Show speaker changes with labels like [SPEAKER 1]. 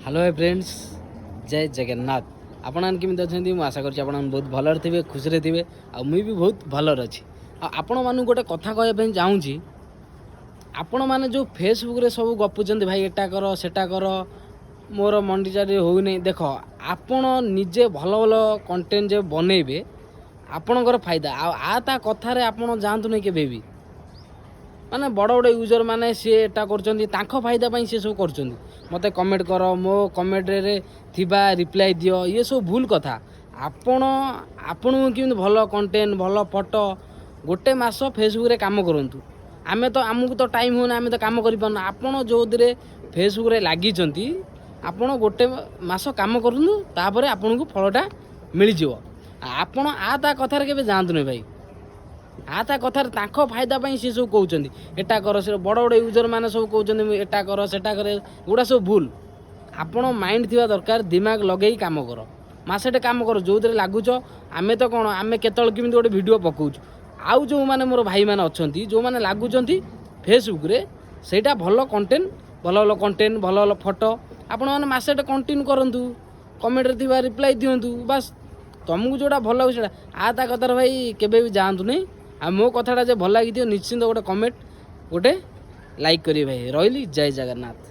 [SPEAKER 1] Hello है friends जय जगन्नाथ आपण केमी अच्छा आशा करुँच बहुत भलर थे खुशी थे आ मुई भी बहुत भलर अच्छी आपण मानू गोटे कथा कहवाई चाहूँगी आपण मैंने जो फेसबुक रे सब गपुंट भाई एटा कर सेटा कर मोर मंडीचारी हो नहीं देख आपण निजे भल भल कंटेंट जो बनइबे आपणकर फायदा आ कथार आपण जातु नहीं केबे भी माने बड़ बड़ यूजर माने सी एटा कर फायदा सी सब कर मत कमेंट कर मो कमेंट रे थिबा रिप्लाई दियो ये सब भूल कथा आपण आपण कि भल कंटेंट भल फोटो गोटे मास फेसबुक रे काम करंतु आमे तो आमको तो टाइम होना आमे तो काम करि पारना आपण जो दिरे फेसबुक रे लागि जंती आपण गोटे मास काम करंतु तापर आपण को फलटा मिल जिवो आपण ता कथार केबे जानतु नै भाई ता कथार तांको फायदा पाई से सब कहउचंदी एटा कर से बड़ बड़ यूजर माने सब कहउचंदी एटा कर सेटा करे गुडा सब भूल आपण माइंड थिबा दरकार दिमाग लगेई काम कर मासेटे काम कर जो दरे लागुच आमे तो कोन आमे केतल किमिति गोटे वीडियो पकाउछु आउ जो माने मोर भाई माने अछंती जो माने लागुचंती फेसबुक रे सेटा भलो कंटेंट भलो कंटेंट भलो फोटो आपण माने मासेटे कंटिन्यू करंतु कमेंट रे थिबा रिप्लाई दियंतु बस तुमको जोड़ा भल लगे सेटा ता कथार भाई केबे भी जानतु नहीं आ मो कथाटा जे भल लगी निश्चिंत गोटे कमेंट गोटे लाइक करी भाई रही जय जगन्नाथ।